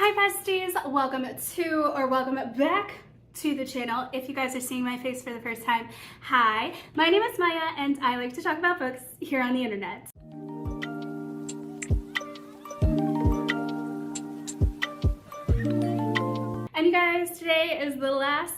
Hi besties, welcome back to the channel. If you guys are seeing my face for the first time, hi, my name is Maya and I like to talk about books here on the internet. And you guys, today is the last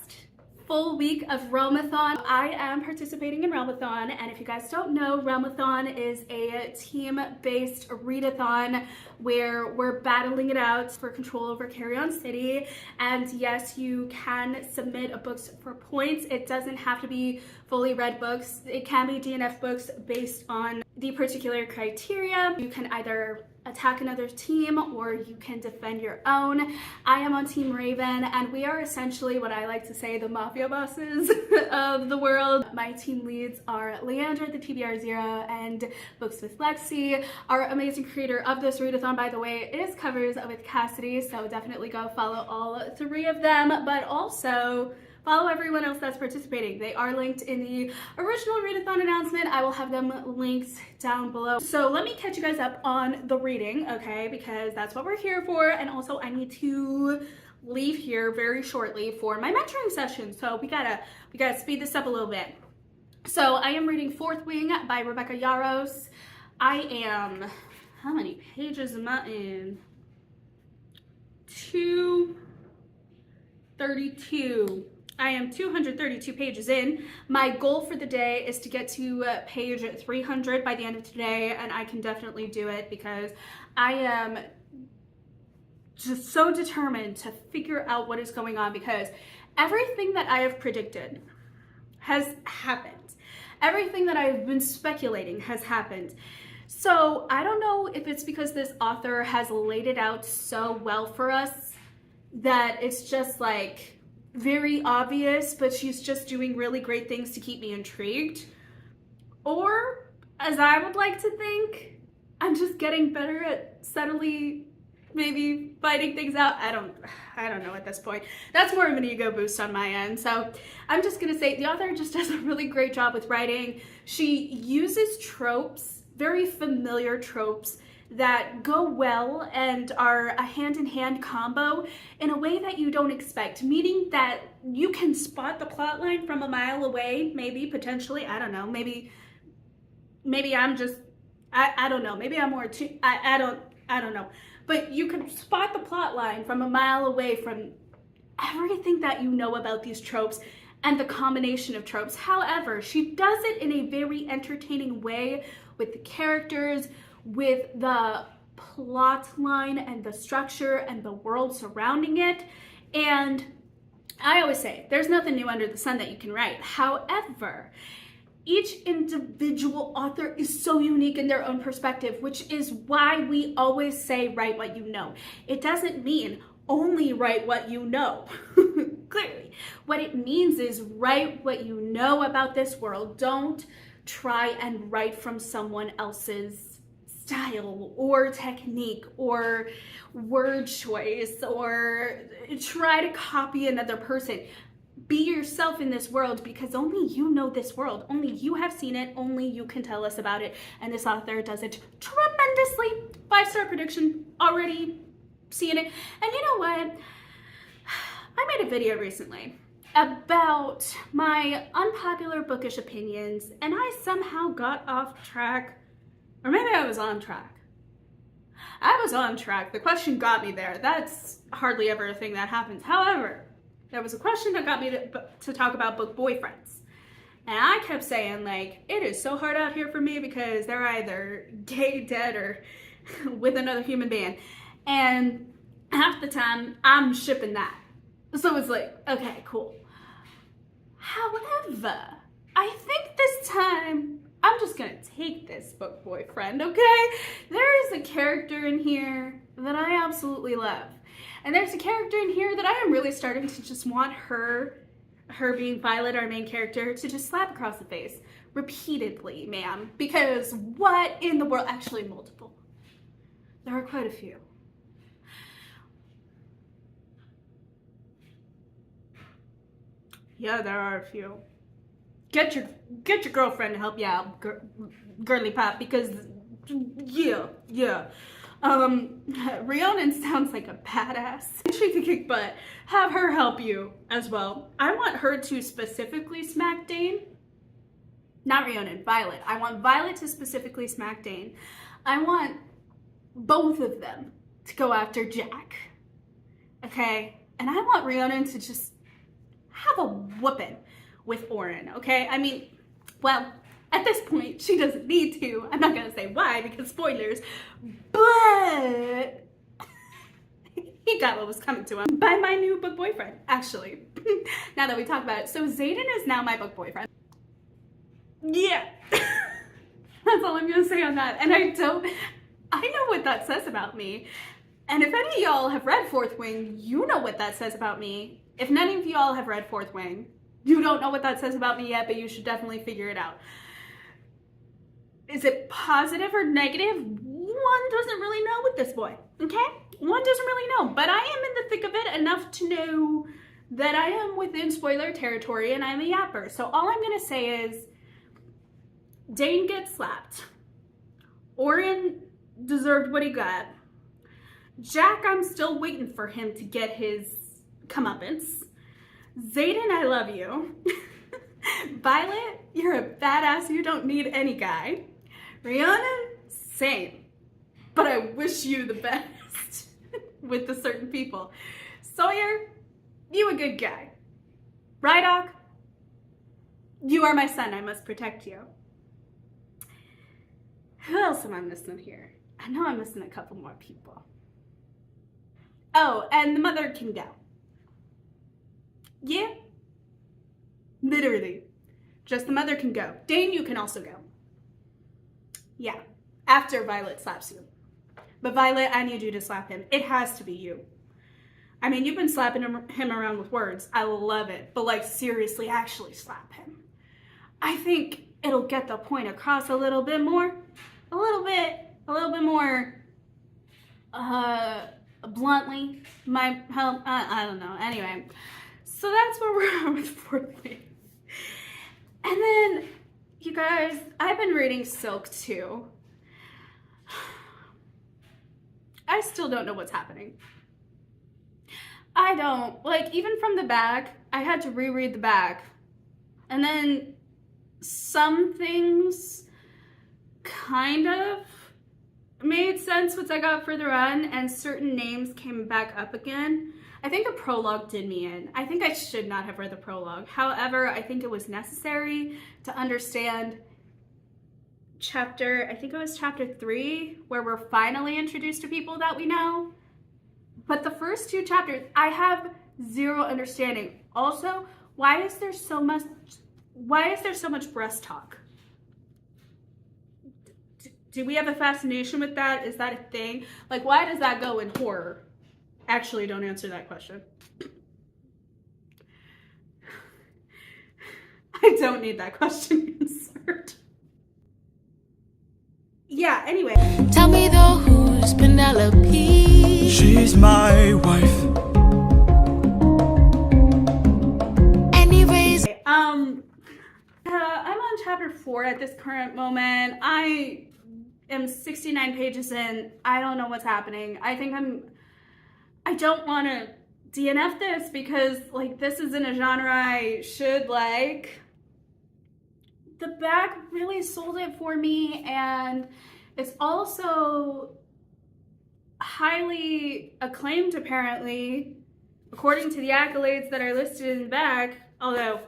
full week of Realmathon. I am participating in Realmathon, and if you guys don't know, Realmathon is a team-based readathon where we're battling it out for control over Carry On City. And yes, you can submit books for points. It doesn't have to be fully read books. It can be DNF books based on the particular criteria. You can either attack another team or you can defend your own. I am on Team Raven and we are essentially what I like to say the mafia bosses of the world. My team leads are Leandra, the TBR0, and Books with Lexi. Our amazing creator of this readathon, by the way, is Covers with Cassidy, so definitely go follow all three of them, but also follow everyone else that's participating. They are linked in the original readathon announcement. I will have them linked down below. So let me catch you guys up on the reading, okay? Because that's what we're here for. And also I need to leave here very shortly for my mentoring session. So we gotta speed this up a little bit. So I am reading Fourth Wing by Rebecca Yarros. I am, how many pages am I in? 232. I am 232 pages in. My goal for the day is to get to page 300 by the end of today, and I can definitely do it because I am just so determined to figure out what is going on, because everything that I have predicted has happened. Everything that I've been speculating has happened. So I don't know if it's because this author has laid it out so well for us that it's just like very obvious, but she's just doing really great things to keep me intrigued. Or, as I would like to think, I'm just getting better at subtly maybe fighting things out. I don't know at this point. That's more of an ego boost on my end. So I'm just gonna say the author just does a really great job with writing. She uses tropes, very familiar tropes, that go well and are a hand-in-hand combo in a way that you don't expect, meaning that you can spot the plot line from a mile away, maybe, potentially, I don't know, maybe I'm just, I don't know, maybe I'm more too, I don't know, but you can spot the plot line from a mile away from everything that you know about these tropes and the combination of tropes. However, she does it in a very entertaining way with the characters, with the plot line and the structure and the world surrounding it. And I always say, there's nothing new under the sun that you can write. However, each individual author is so unique in their own perspective, which is why we always say write what you know. It doesn't mean only write what you know. Clearly, what it means is write what you know about this world. Don't try and write from someone else's style or technique or word choice or try to copy another person. Be yourself in this world, because only you know this world. Only you have seen it. Only you can tell us about it. And this author does it tremendously. 5-star prediction, already seeing it. And you know what? I made a video recently about my unpopular bookish opinions, and I somehow got off track. Or maybe I was on track. I was on track. The question got me there. That's hardly ever a thing that happens. However, there was a question that got me to talk about book boyfriends. And I kept saying, like, it is so hard out here for me because they're either gay, dead, or with another human being. And half the time, I'm shipping that. So it's like, okay, cool. However, I think this time, I'm just gonna take this book boyfriend, okay? There is a character in here that I absolutely love. And there's a character in here that I am really starting to just want her being Violet, our main character, to just slap across the face repeatedly, ma'am. Because what in the world? Actually, multiple. There are quite a few. Yeah, there are a few. Get your girlfriend to help you out, girly pop, because yeah. Rhiannon sounds like a badass. She could kick butt. Have her help you as well. I want her to specifically smack Dane. Not Rhiannon, Violet. I want Violet to specifically smack Dane. I want both of them to go after Jack. Okay? And I want Rhiannon to just have a whooping with Orin, okay? I mean, well, at this point, she doesn't need to. I'm not gonna say why because spoilers, but he got what was coming to him by my new book boyfriend, actually. Now that we talk about it. So Xaden is now my book boyfriend. Yeah. That's all I'm gonna say on that. And I know what that says about me. And if any of y'all have read Fourth Wing, you know what that says about me. If none of y'all have read Fourth Wing, you don't know what that says about me yet, but you should definitely figure it out. Is it positive or negative? One doesn't really know with this boy, okay? One doesn't really know, but I am in the thick of it enough to know that I am within spoiler territory and I'm a yapper. So all I'm gonna say is, Dane gets slapped. Orin deserved what he got. Jack, I'm still waiting for him to get his comeuppance. Xaden, I love you. Violet, you're a badass. You don't need any guy. Rhiannon, same. But I wish you the best with the certain people. Sawyer, you a good guy. Rydok, you are my son. I must protect you. Who else am I missing here? I know I'm missing a couple more people. Oh, and the mother can go. Yeah. Literally. Just the mother can go. Dane, you can also go. Yeah. After Violet slaps you. But Violet, I need you to slap him. It has to be you. I mean, you've been slapping him around with words. I love it. But like, seriously, actually slap him. I think it'll get the point across a little bit more. A little bit more, bluntly. My help, I don't know. Anyway, so that's where we're at with Fourth Wing. And then, you guys, I've been reading Silk too. I still don't know what's happening. I don't. Like, even from the back, I had to reread the back. And then some things kind of made sense once I got further on, and certain names came back up again. I think the prologue did me in. I think I should not have read the prologue. However, I think it was necessary to understand chapter 3, where we're finally introduced to people that we know. But the first two chapters, I have zero understanding. Also, why is there so much breast talk? Do we have a fascination with that? Is that a thing? Like, why does that go in horror? Actually, don't answer that question. I don't need that question answered. Yeah, anyway. Tell me though, who's Penelope? She's my wife. Anyways, I'm on chapter 4 at this current moment. I am 69 pages in. I don't know what's happening. I don't want to DNF this because, like, this isn't a genre I should like. The back really sold it for me, and it's also highly acclaimed, apparently, according to the accolades that are listed in the back. Although,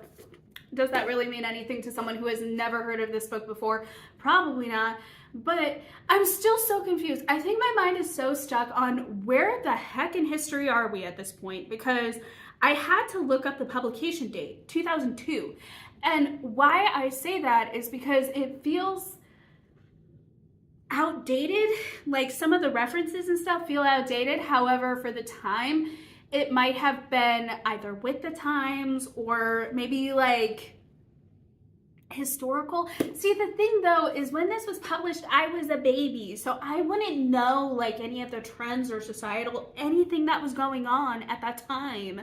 does that really mean anything to someone who has never heard of this book before? Probably not. But I'm still so confused. I think my mind is so stuck on where the heck in history are we at this point, because I had to look up the publication date, 2002. And why I say that is because it feels outdated. Like, some of the references and stuff feel outdated. However, for the time, it might have been either with the times or maybe like historical. See, the thing though is when this was published, I was a baby, so I wouldn't know like any of the trends or societal anything that was going on at that time.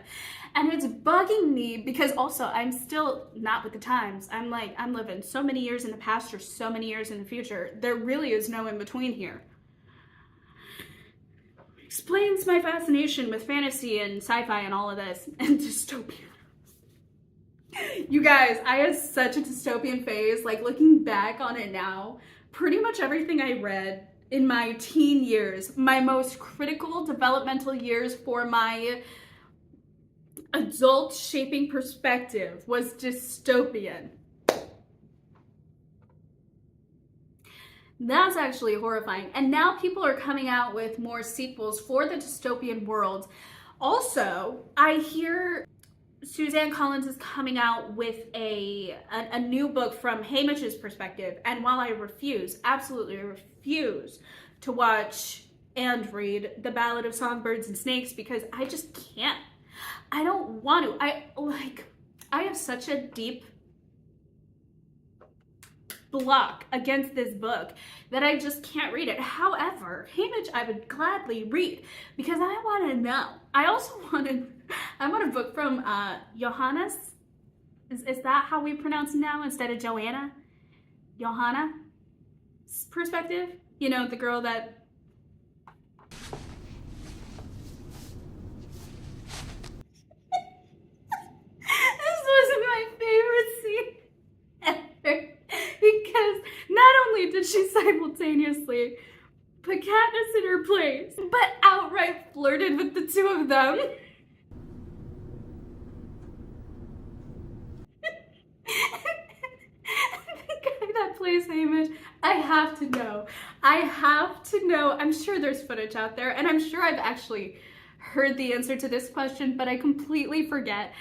And it's bugging me because also I'm still not with the times. I'm living so many years in the past or so many years in the future. There really is no in between here. explains my fascination with fantasy and sci-fi and all of this, and dystopian. You guys, I had such a dystopian phase. Like, looking back on it now, pretty much everything I read in my teen years, my most critical developmental years for my adult shaping perspective, was dystopian. That's actually horrifying. And now people are coming out with more sequels for the dystopian world. Also, I hear Suzanne Collins is coming out with a new book from Hamish's perspective. And while I absolutely refuse to watch and read The Ballad of Songbirds and Snakes, because I just can't. I don't want to. I have such a deep block against this book that I just can't read it. However, Hamish I would gladly read, because I want to know. I also want a book from Johannes. Is that how we pronounce it now instead of Joanna? Johanna's perspective? You know, the girl that... This was my favorite scene ever. Because not only did she simultaneously put Katniss in her place, but outright flirted with the two of them. The guy that plays Hamish, I have to know. I'm sure there's footage out there, and I'm sure I've actually heard the answer to this question, but I completely forget.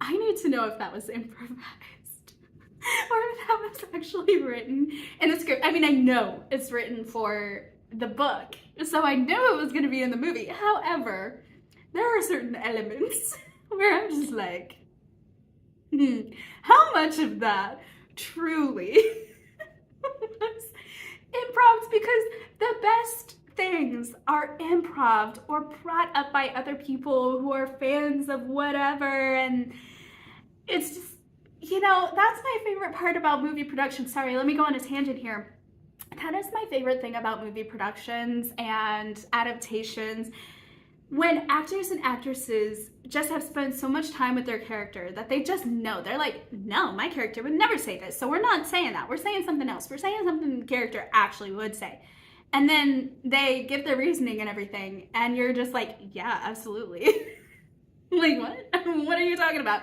I need to know if that was improvised. Or if that was actually written in the script. I mean, I know it's written for the book, so I knew it was going to be in the movie. However, there are certain elements where I'm just like, how much of that truly was improv? Because the best things are improv or brought up by other people who are fans of whatever, and it's just, you know, that's my favorite part about movie production. Sorry, let me go on a tangent here. That is my favorite thing about movie productions and adaptations. When actors and actresses just have spent so much time with their character that they just know. They're like, no, my character would never say this, so we're not saying that. We're saying something else. We're saying something the character actually would say. And then they give their reasoning and everything, and you're just like, yeah, absolutely. Like, what? What are you talking about?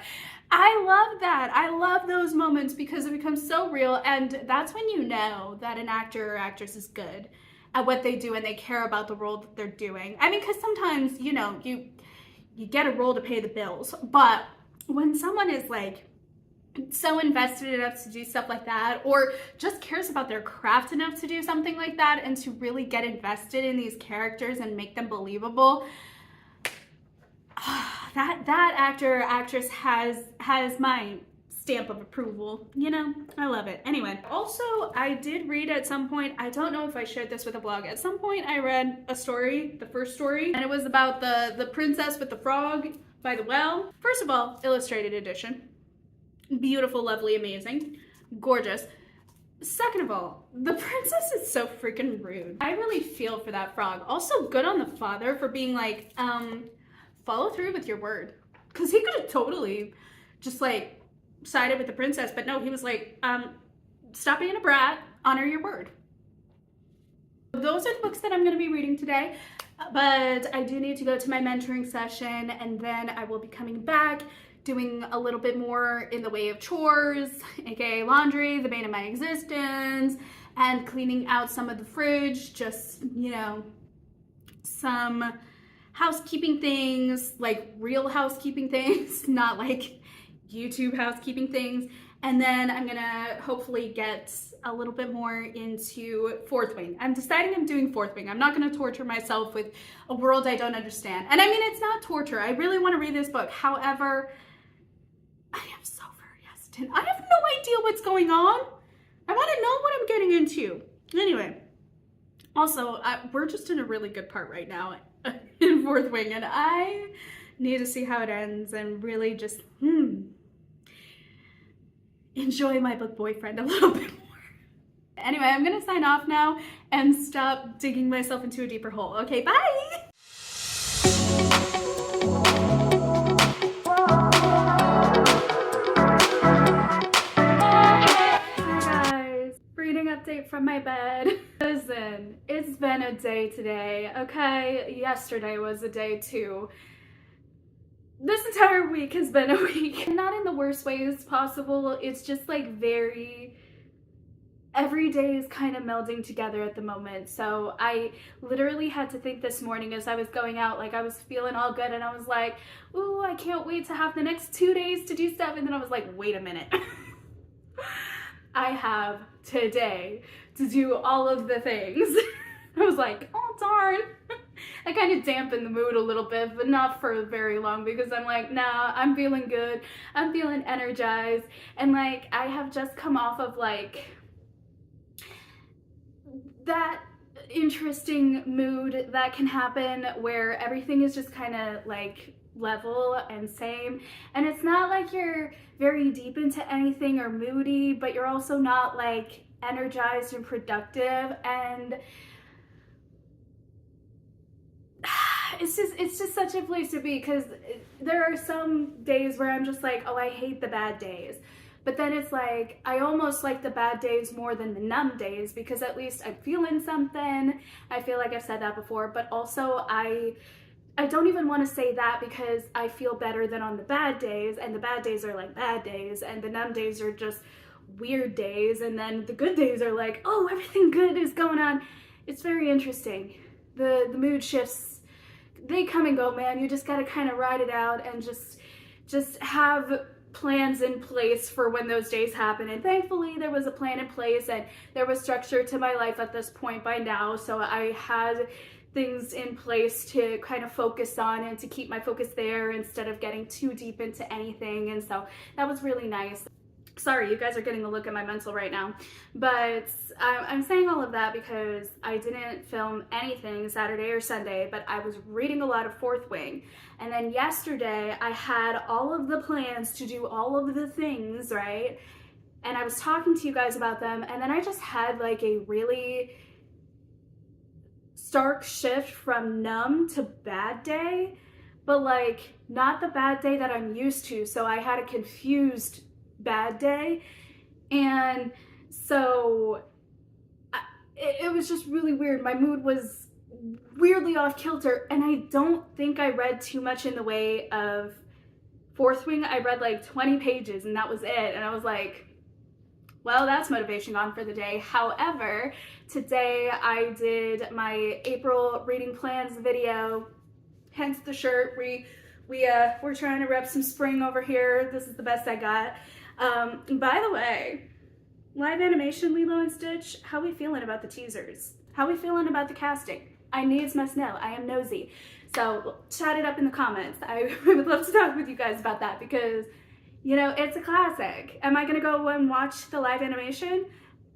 I love that. I love those moments because it becomes so real, and that's when you know that an actor or actress is good at what they do and they care about the role that they're doing. I mean, because sometimes, you know, you get a role to pay the bills, but when someone is like so invested enough to do stuff like that, or just cares about their craft enough to do something like that and to really get invested in these characters and make them believable, that actor or actress has my stamp of approval. You know, I love it. Anyway, also, I did read at some point, I don't know if I shared this with a blog, at some point I read a story, the first story, and it was about the princess with the frog by the well. First of all, illustrated edition. Beautiful, lovely, amazing, gorgeous. Second of all, the princess is so freaking rude. I really feel for that frog. Also, good on the father for being like, follow through with your word. Because he could have totally just like sided with the princess, but no, he was like, stop being a brat, honor your word. Those are the books that I'm going to be reading today, but I do need to go to my mentoring session, and then I will be coming back doing a little bit more in the way of chores, aka laundry, the bane of my existence, and cleaning out some of the fridge, just, you know, some housekeeping things, like real housekeeping things, not like YouTube housekeeping things. And then I'm gonna hopefully get a little bit more into Fourth Wing. I'm deciding I'm doing Fourth Wing. I'm not gonna torture myself with a world I don't understand. And I mean, it's not torture. I really wanna read this book. However, I am so very hesitant. I have no idea what's going on. I wanna know what I'm getting into. Anyway, also, we're just in a really good part right now in Fourth Wing, and I need to see how it ends and really just, enjoy my book boyfriend a little bit more. Anyway, I'm gonna sign off now and stop digging myself into a deeper hole. Okay, bye! from my bed. Listen, it's been a day today, okay? Yesterday was a day too. This entire week has been a week. Not in the worst ways possible. It's just like every day is kind of melding together at the moment. So I literally had to think this morning as I was going out, like I was feeling all good and I was like, ooh, I can't wait to have the next 2 days to do stuff. And then I was like, wait a minute. I have today to do all of the things. I was like, oh darn. I kind of dampened the mood a little bit, but not for very long because I'm like, nah, I'm feeling good. I'm feeling energized. And like, I have just come off of like that interesting mood that can happen where everything is just kind of like level and same, and it's not like you're very deep into anything or moody, but you're also not like energized and productive, and it's just such a place to be, because there are some days where I'm just like, oh, I hate the bad days. But then it's like, I almost like the bad days more than the numb days, because at least I'm feeling something. I feel like I've said that before, but also I don't even want to say that because I feel better than on the bad days, and the bad days are like bad days, and the numb days are just weird days, and then the good days are like, oh, everything good is going on. It's very interesting. The mood shifts, they come and go, man. You just got to kind of ride it out and just have plans in place for when those days happen. And thankfully there was a plan in place and there was structure to my life at this point by now, so I had things in place to kind of focus on and to keep my focus there instead of getting too deep into anything, and so that was really nice. Sorry, you guys are getting a look at my mental right now, but I'm saying all of that because I didn't film anything Saturday or Sunday, but I was reading a lot of Fourth Wing. And then yesterday I had all of the plans to do all of the things, right? And I was talking to you guys about them, and then I just had like a really stark shift from numb to bad day, but like not the bad day that I'm used to. So I had a confused bad day, and so it was just really weird. My mood was weirdly off kilter, and I don't think I read too much in the way of Fourth Wing. I read like 20 pages and that was it, and I was like, well, that's motivation gone for the day. However, today I did my April reading plans video, hence the shirt. We're trying to rep some spring over here. This is the best I got. By the way, live animation Lilo and Stitch, how we feeling about the teasers? How we feeling about the casting? I needs must know. I am nosy. So chat it up in the comments. I would love to talk with you guys about that because, you know, it's a classic. Am I gonna go and watch the live animation?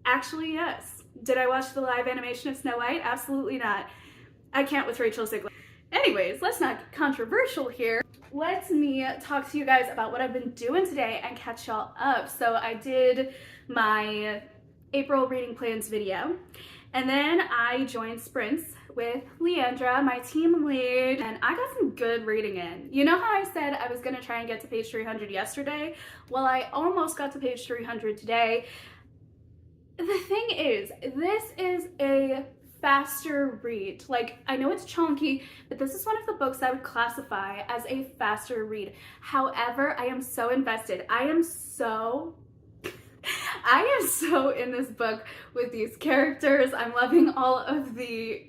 Actually, yes. Did I watch the live animation of Snow White? Absolutely not. I can't with Rachel Zegler. Anyways, let's not get controversial here. Let me talk to you guys about what I've been doing today and catch y'all up. So I did my April reading plans video, and then I joined sprints with Leandra, my team lead, and I got some good reading in. You know how I said I was gonna try and get to page 300 yesterday? Well, I almost got to page 300 today. The thing is, this is a faster read. Like, I know it's chunky, but this is one of the books I would classify as a faster read. However, I am so invested. I am so in this book with these characters. I'm loving all of the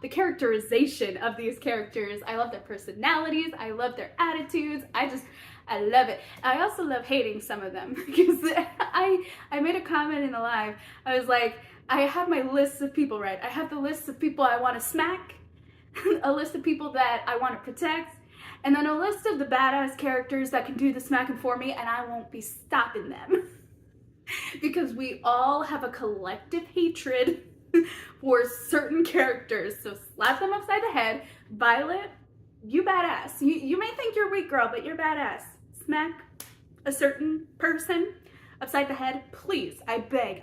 the characterization of these characters. I love their personalities. I love their attitudes. I love it. I also love hating some of them because I made a comment in the live. I was like, I have my lists of people, right? I have the list of people I want to smack, a list of people that I want to protect, and then a list of the badass characters that can do the smacking for me, and I won't be stopping them. Because we all have a collective hatred for certain characters. So slap them upside the head. Violet, you badass. You may think you're weak, girl, but you're badass. Smack a certain person upside the head, please. I beg.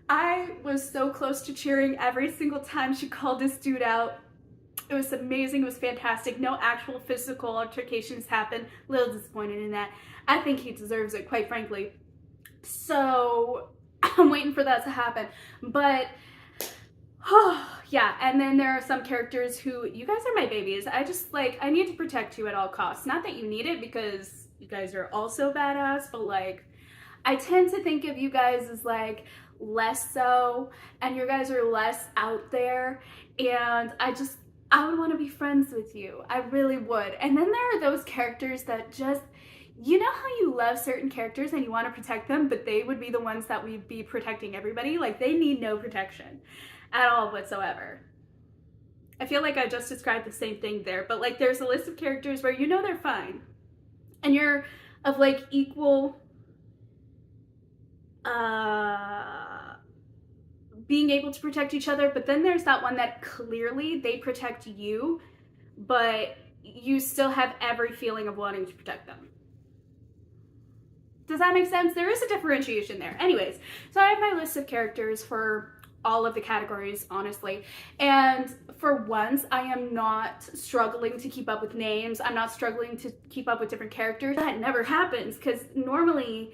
I was so close to cheering every single time she called this dude out. It was amazing. It was fantastic. No actual physical altercations happened. A little disappointed in that. I think he deserves it, quite frankly. So I'm waiting for that to happen. But oh, yeah, and then there are some characters who, you guys are my babies. I just like, I need to protect you at all costs. Not that you need it, because you guys are also badass, but like, I tend to think of you guys as like less so, and you guys are less out there, and I would want to be friends with you. I really would. And then there are those characters that just, you know how you love certain characters and you want to protect them, but they would be the ones that would be protecting everybody? Like, they need no protection at all whatsoever. I feel like I just described the same thing there, but like, there's a list of characters where you know they're fine, and you're of like equal being able to protect each other, but then there's that one that clearly they protect you, but you still have every feeling of wanting to protect them. Does that make sense? There is a differentiation there. Anyways, so I have my list of characters for all of the categories, honestly, and for once I am not struggling to keep up with names. I'm not struggling to keep up with different characters. That never happens, because normally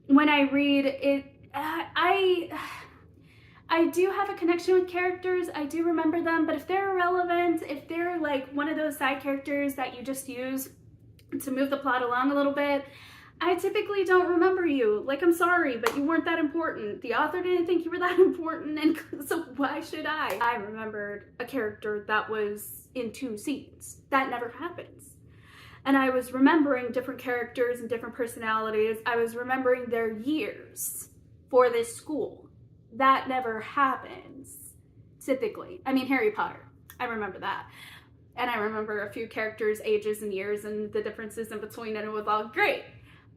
when I read it, I do have a connection with characters, I do remember them, but if they're irrelevant, if they're like one of those side characters that you just use to move the plot along a little bit, I typically don't remember you. Like, I'm sorry, but you weren't that important. The author didn't think you were that important, and so why should I? I remembered a character that was in 2 scenes. That never happens. And I was remembering different characters and different personalities. I was remembering their years for this school. That never happens, typically. I mean, Harry Potter, I remember that. And I remember a few characters' ages and years and the differences in between, and it was all great.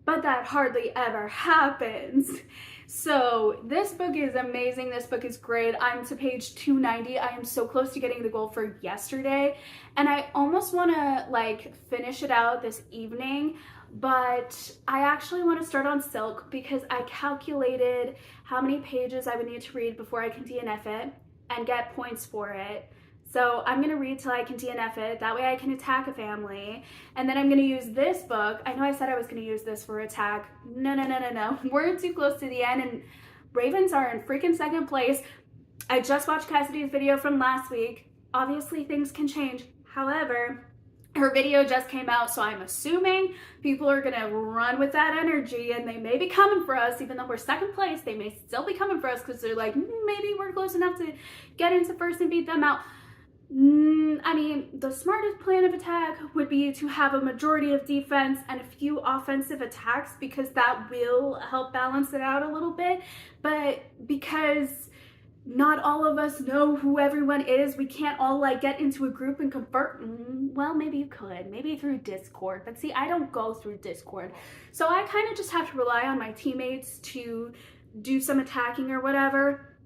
But that hardly ever happens. So this book is amazing. This book is great. I'm to page 290. I am so close to getting the goal for yesterday. And I almost want to like finish it out this evening, but I actually want to start on Silk because I calculated how many pages I would need to read before I can DNF it and get points for it. So I'm going to read till I can DNF it. That way I can attack a family. And then I'm going to use this book. I know I said I was going to use this for attack. No. We're too close to the end, and Ravens are in freaking second place. I just watched Cassidy's video from last week. Obviously things can change. However, her video just came out, so I'm assuming people are gonna run with that energy, and they may be coming for us. Even though we're second place, they may still be coming for us because they're like, maybe we're close enough to get into first and beat them out. I mean, the smartest plan of attack would be to have a majority of defense and a few offensive attacks, because that will help balance it out a little bit. But because not all of us know who everyone is, we can't all like get into a group and convert. Well, maybe you could, maybe through Discord, but see, I don't go through Discord, so I kind of just have to rely on my teammates to do some attacking or whatever.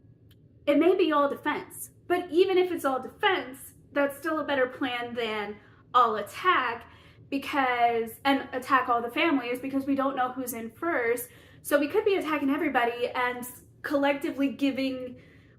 It may be all defense, but even if it's all defense, that's still a better plan than all attack, and attack all the families, because we don't know who's in first. So we could be attacking everybody and collectively giving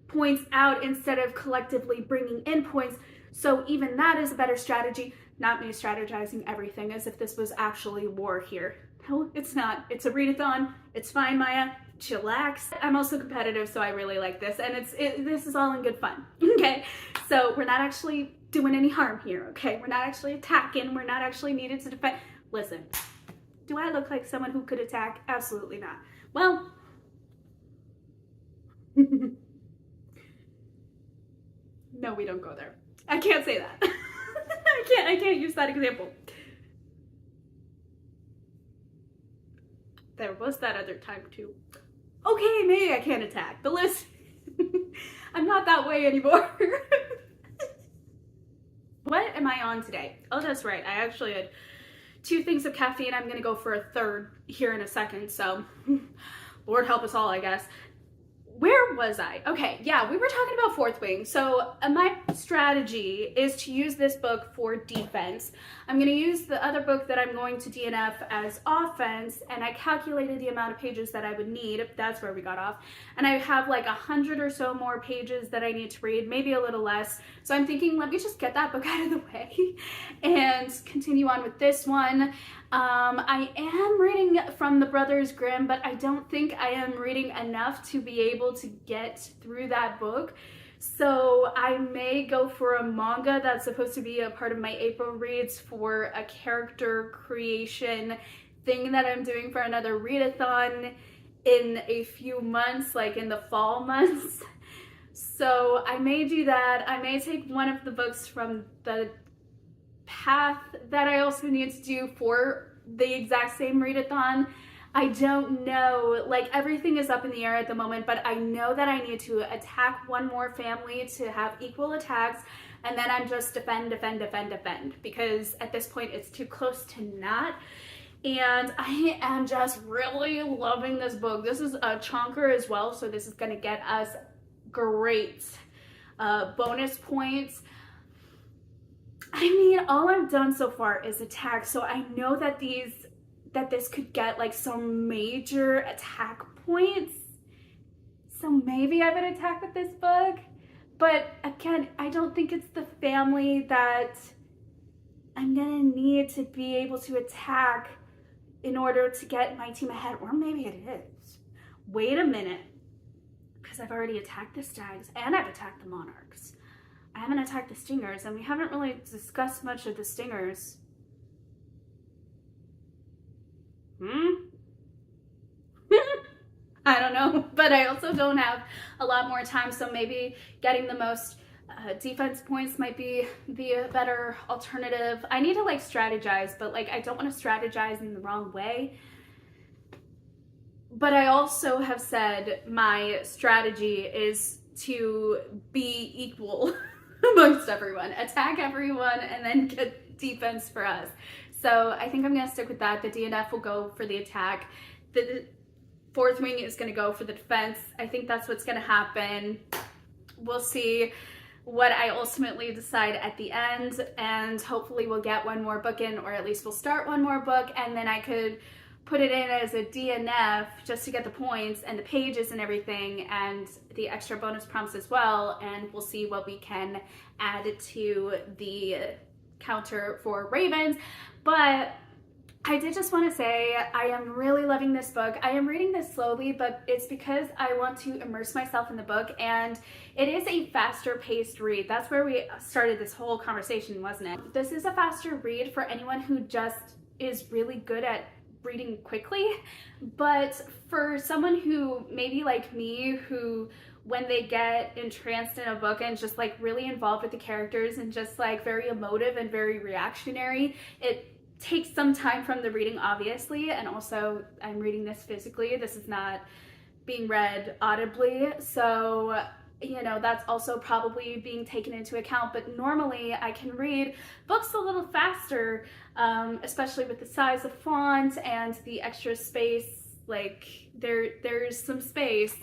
points out instead of collectively bringing in points. So even that is a better strategy. Not me strategizing everything as if this was actually war here. No, it's not. It's a readathon. It's fine, Maya. Chillax. I'm also competitive, so I really like this, and this is all in good fun. Okay, so we're not actually doing any harm here. Okay, we're not actually attacking. We're not actually needed to defend. Listen, do I look like someone who could attack? Absolutely not. Well, no, we don't go there. I can't say that. I can't use that example. There was that other time too. Okay, maybe I can't attack, but listen, I'm not that way anymore. What am I on today? Oh, that's right. I actually had 2 things of caffeine. I'm gonna go for a third here in a second, so Lord help us all, I guess. Where was I? Okay, yeah, we were talking about Fourth Wing. So my strategy is to use this book for defense. I'm going to use the other book that I'm going to DNF as offense, and I calculated the amount of pages that I would need. That's where we got off. And I have like 100 or so more pages that I need to read, maybe a little less. So I'm thinking, let me just get that book out of the way and continue on with this one. I am reading from the Brothers Grimm, but I don't think I am reading enough to be able to get through that book. So I may go for a manga that's supposed to be a part of my April reads for a character creation thing that I'm doing for another readathon in a few months, like in the fall months. So I may do that. I may take one of the books from the path that I also need to do for the exact same readathon. I don't know, like everything is up in the air at the moment, but I know that I need to attack one more family to have equal attacks, and then I'm just defend, because at this point it's too close to not. And I am just really loving this book. This is a chonker as well, so this is gonna get us great bonus points. I mean, all I've done so far is attack, so I know that this could get like some major attack points. So maybe I would attack with this book. But again, I don't think it's the family that I'm gonna need to be able to attack in order to get my team ahead. Or maybe it is. Wait a minute. Because I've already attacked the stags and I've attacked the monarchs. I haven't attacked the stingers, and we haven't really discussed much of the stingers. I don't know, but I also don't have a lot more time, so maybe getting the most defense points might be the better alternative. I need to like strategize, but like I don't want to strategize in the wrong way. But I also have said my strategy is to be equal amongst everyone, attack everyone, and then get defense for us. So I think I'm gonna stick with that. The DNF will go for the attack. The fourth wing is gonna go for the defense. I think that's what's gonna happen. We'll see what I ultimately decide at the end, and hopefully we'll get one more book in, or at least we'll start one more book, and then I could put it in as a DNF just to get the points and the pages and everything and the extra bonus prompts as well, and we'll see what we can add to the counter for Ravens. But I did just want to say I am really loving this book. I am reading this slowly, but it's because I want to immerse myself in the book, and it is a faster paced read. That's where we started this whole conversation, wasn't it? This is a faster read for anyone who just is really good at reading quickly, but for someone who maybe like me, who when they get entranced in a book and just like really involved with the characters and just like very emotive and very reactionary, it takes some time from the reading, obviously. And also I'm reading this physically. This is not being read audibly, so you know, that's also probably being taken into account. But normally I can read books a little faster, especially with the size of font and the extra space. Like there's some space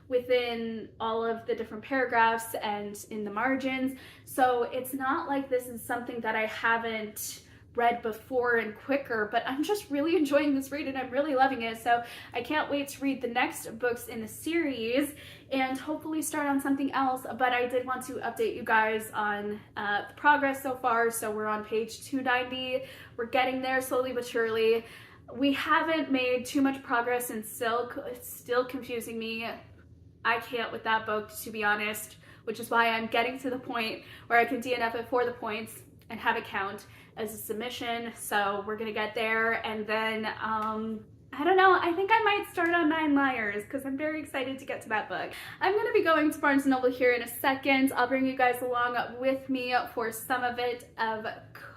within all of the different paragraphs and in the margins. So it's not like this is something that I haven't read before and quicker, but I'm just really enjoying this read and I'm really loving it. So I can't wait to read the next books in the series and hopefully start on something else. But I did want to update you guys on the progress so far. So we're on page 290. We're getting there slowly but surely. We haven't made too much progress in Silk. It's still confusing me. I can't with that book, to be honest, which is why I'm getting to the point where I can DNF it for the points and have it count as a submission. So we're gonna get there, and then I don't know, I think I might start on 9 Liars because I'm very excited to get to that book. I'm gonna be going to Barnes & Noble here in a second. I'll bring you guys along with me for some of it, of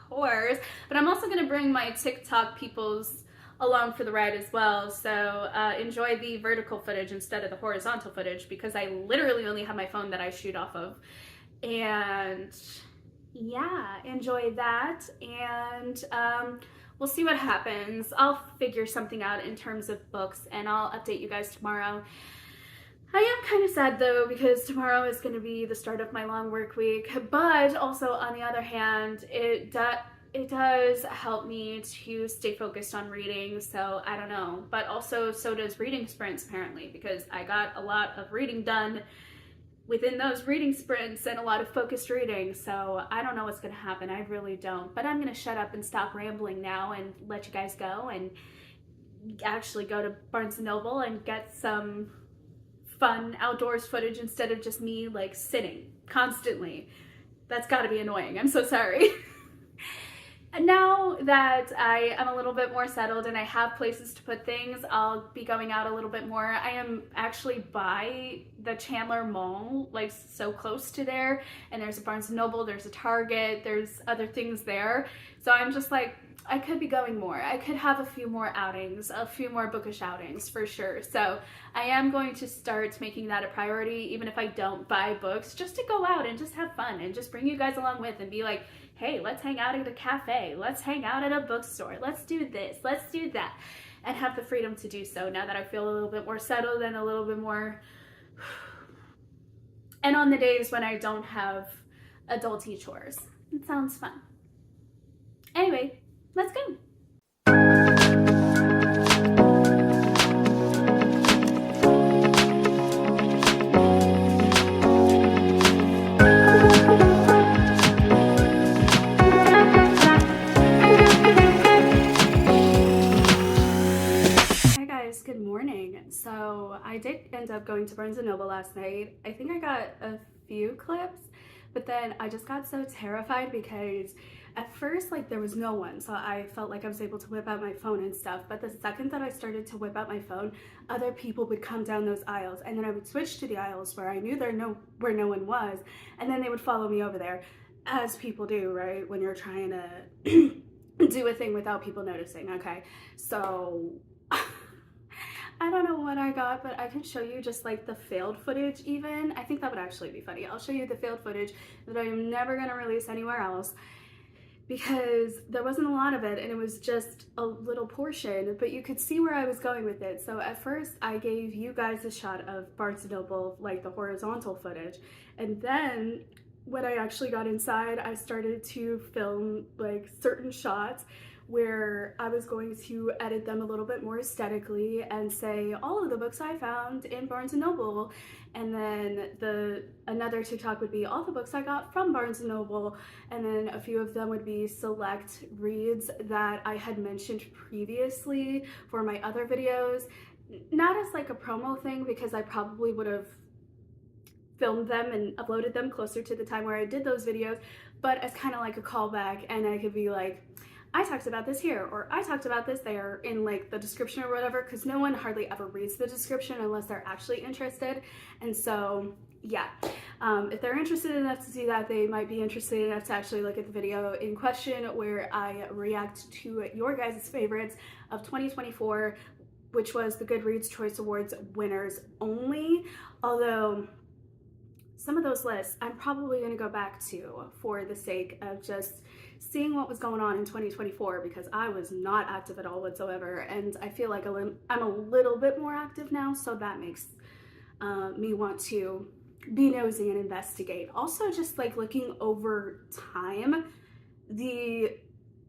course, but I'm also gonna bring my TikTok peoples along for the ride as well. So enjoy the vertical footage instead of the horizontal footage, because I literally only have my phone that I shoot off of. And yeah, enjoy that, and we'll see what happens. I'll figure something out in terms of books, and I'll update you guys tomorrow. I am kind of sad though, because tomorrow is going to be the start of my long work week, but also on the other hand, it does help me to stay focused on reading, so I don't know. But also so does reading sprints apparently, because I got a lot of reading done within those reading sprints and a lot of focused reading. So I don't know what's going to happen. I really don't. But I'm going to shut up and stop rambling now and let you guys go and actually go to Barnes & Noble and get some fun outdoors footage instead of just me like sitting constantly. That's got to be annoying. I'm so sorry. And now that I am a little bit more settled and I have places to put things, I'll be going out a little bit more. I am actually by the Chandler Mall, like so close to there, and there's a Barnes & Noble, there's a Target, there's other things there. So I'm just like, I could be going more. I could have a few more outings, a few more bookish outings for sure. So I am going to start making that a priority, even if I don't buy books, just to go out and just have fun and just bring you guys along with and be like, hey, let's hang out at a cafe, let's hang out at a bookstore, let's do this, let's do that, and have the freedom to do so now that I feel a little bit more settled and a little bit more, and on the days when I don't have adulty chores. It sounds fun. Anyway, let's go. Good morning. So I did end up going to Barnes & Noble last night. I think I got a few clips, but then I just got so terrified because at first like there was no one, so I felt like I was able to whip out my phone and stuff, but the second that I started to whip out my phone, other people would come down those aisles, and then I would switch to the aisles where I knew where no one was, and then they would follow me over there, as people do, right, when you're trying to do a thing without people noticing. Okay, so I don't know what I got, but I can show you just like the failed footage even. I think that would actually be funny. I'll show you the failed footage that I am never going to release anywhere else because there wasn't a lot of it and it was just a little portion, but you could see where I was going with it. So at first I gave you guys a shot of Barnes & Noble, like the horizontal footage, and then when I actually got inside, I started to film like certain shots where I was going to edit them a little bit more aesthetically and say all of the books I found in Barnes & Noble, and then another TikTok would be all the books I got from Barnes & Noble, and then a few of them would be select reads that I had mentioned previously for my other videos, not as like a promo thing because I probably would have filmed them and uploaded them closer to the time where I did those videos, but as kind of like a callback, and I could be like, I talked about this here, or I talked about this there in like the description or whatever, because no one hardly ever reads the description unless they're actually interested. And so yeah, if they're interested enough to see that, they might be interested enough to actually look at the video in question where I react to your guys' favorites of 2024, which was the Goodreads Choice Awards winners only. Although some of those lists I'm probably going to go back to for the sake of just seeing what was going on in 2024, because I was not active at all whatsoever, and I feel like I'm a little bit more active now, so that makes me want to be nosy and investigate. Also, just like looking over time, the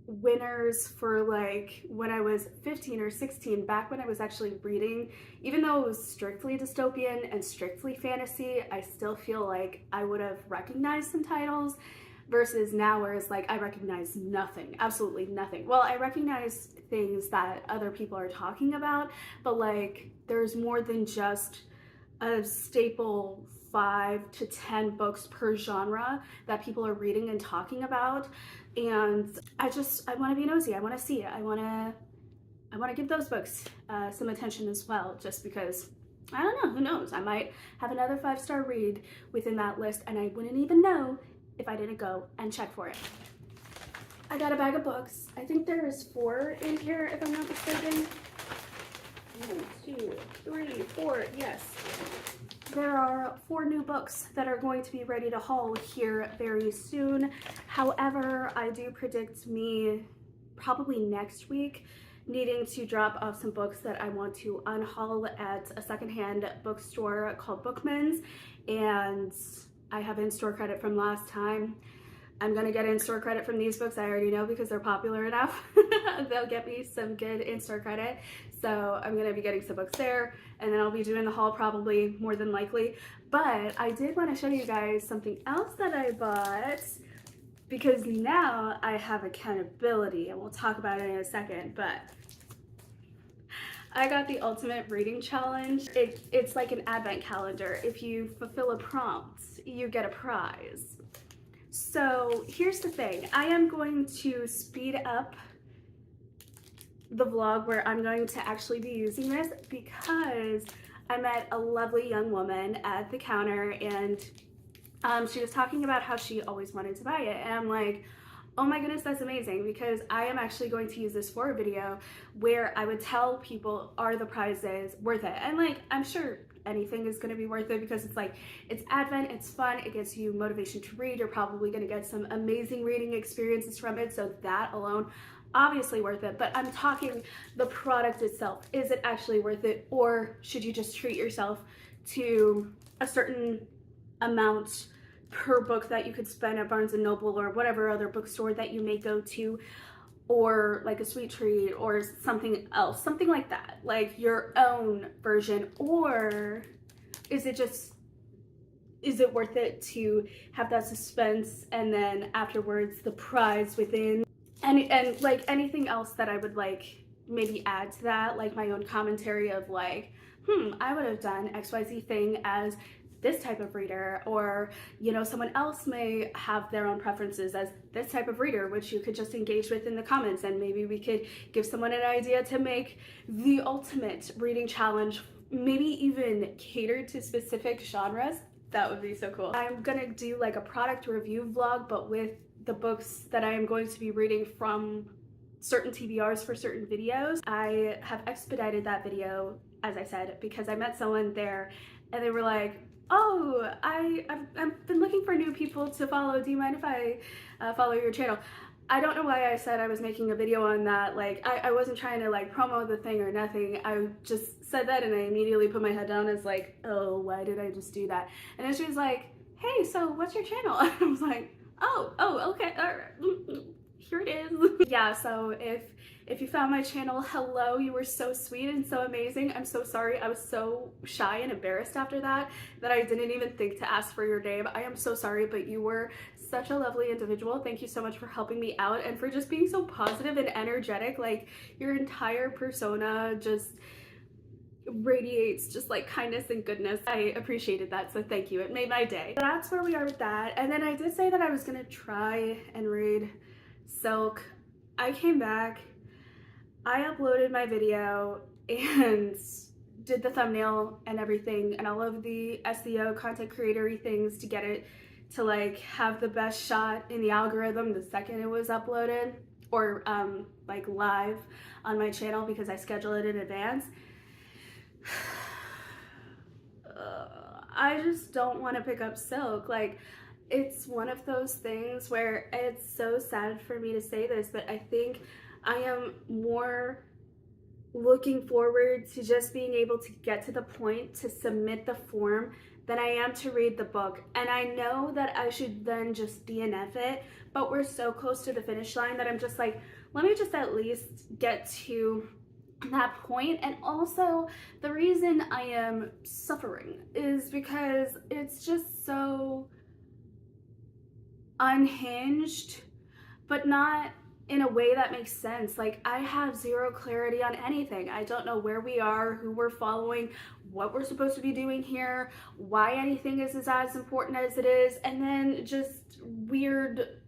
winners for like when I was 15 or 16, back when I was actually reading, even though it was strictly dystopian and strictly fantasy, I still feel like I would have recognized some titles, versus now where it's like I recognize nothing, absolutely nothing. Well, I recognize things that other people are talking about, but like there's more than just a staple 5 to 10 books per genre that people are reading and talking about, and I want to be nosy. I want to see it. I want to give those books some attention as well, just because I don't know, who knows, I might have another 5-star read within that list and I wouldn't even know if I didn't go and check for it. I got a bag of books. I think there is 4 in here if I'm not mistaken. 1, 2, 3, 4, yes. There are 4 new books that are going to be ready to haul here very soon. However, I do predict me probably next week needing to drop off some books that I want to unhaul at a secondhand bookstore called Bookman's, and I have in-store credit from last time. I'm gonna get in-store credit from these books, I already know, because they're popular enough. They'll get me some good in-store credit. So I'm gonna be getting some books there, and then I'll be doing the haul probably more than likely. But I did want to show you guys something else that I bought, because now I have accountability, and we'll talk about it in a second. But I got the Ultimate Reading Challenge. It's like an advent calendar. If you fulfill a prompt, you get a prize. So here's the thing. I am going to speed up the vlog where I'm going to actually be using this, because I met a lovely young woman at the counter, and she was talking about how she always wanted to buy it, and I'm like, oh my goodness, that's amazing, because I am actually going to use this for a video where I would tell people, are the prizes worth it? And like, I'm sure anything is going to be worth it, because it's like, it's Advent, it's fun, it gets you motivation to read, you're probably going to get some amazing reading experiences from it, so that alone, obviously worth it. But I'm talking the product itself. Is it actually worth it, or should you just treat yourself to a certain amount per book that you could spend at Barnes & Noble or whatever other bookstore that you may go to, or like a sweet treat or something else, something like that, like your own version? Or is it worth it to have that suspense and then afterwards the prize within? And like anything else that I would like maybe add to that, like my own commentary of like, I would have done XYZ thing as this type of reader, or you know, someone else may have their own preferences as this type of reader, which you could just engage with in the comments, and maybe we could give someone an idea to make the ultimate reading challenge, maybe even catered to specific genres. That would be so cool. I'm gonna do like a product review vlog, but with the books that I am going to be reading from certain TBRs for certain videos. I have expedited that video, as I said, because I met someone there and they were like, oh, I've been looking for new people to follow. Do you mind if I follow your channel? I don't know why I said I was making a video on that. Like, I wasn't trying to like promo the thing or nothing. I just said that and I immediately put my head down as like, oh, why did I just do that? And then she was like, hey, so what's your channel? And I was like, oh, okay, all right. Here it is. Yeah, so if you found my channel, hello, you were so sweet and so amazing. I'm so sorry. I was so shy and embarrassed after that I didn't even think to ask for your name. I am so sorry, but you were such a lovely individual. Thank you so much for helping me out and for just being so positive and energetic. Like, your entire persona just radiates just like kindness and goodness. I appreciated that, so thank you. It made my day. That's where we are with that. And then I did say that I was gonna try and read Silk. I came back, I uploaded my video and did the thumbnail and everything and all of the SEO content creatory things to get it to like have the best shot in the algorithm the second it was uploaded, or like live on my channel, because I schedule it in advance. I just don't want to pick up Silk. Like, it's one of those things where it's so sad for me to say this, but I think I am more looking forward to just being able to get to the point to submit the form than I am to read the book. And I know that I should then just DNF it, but we're so close to the finish line that I'm just like, let me just at least get to that point. And also, the reason I am suffering is because it's just so unhinged, but not in a way that makes sense. Like, I have zero clarity on anything. I don't know where we are, who we're following, what we're supposed to be doing here, why anything is as important as it is, and then just weird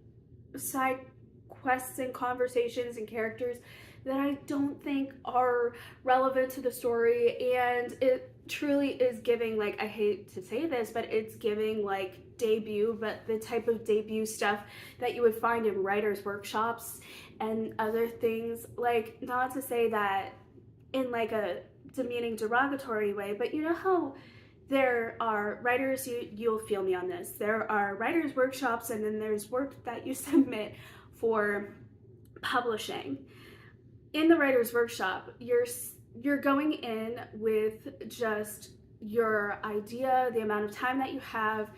side quests and conversations and characters that I don't think are relevant to the story. And it truly is giving, like, I hate to say this, but it's giving like debut, but the type of debut stuff that you would find in writers' workshops and other things. Like, not to say that in like a demeaning, derogatory way, but you know how there are writers, you'll feel me on this, there are writers' workshops, and then there's work that you submit for publishing. In the writer's workshop, you're going in with just your idea, the amount of time that you have,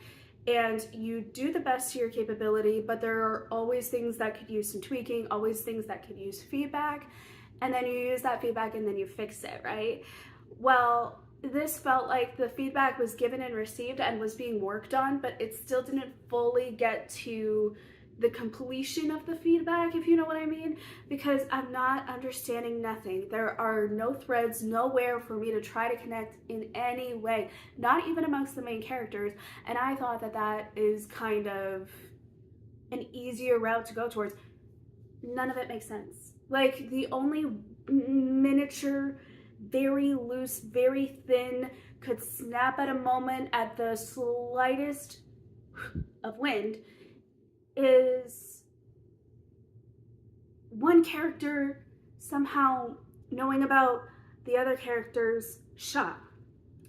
and you do the best to your capability, but there are always things that could use some tweaking, always things that could use feedback, and then you use that feedback and then you fix it, right? Well, this felt like the feedback was given and received and was being worked on, but it still didn't fully get to the completion of the feedback, if you know what I mean, because I'm not understanding nothing. There are no threads, nowhere for me to try to connect in any way, not even amongst the main characters, and I thought that that is kind of an easier route to go towards. None of it makes sense. Like, the only miniature, very loose, very thin, could snap at a moment at the slightest of wind is one character somehow knowing about the other character's shop.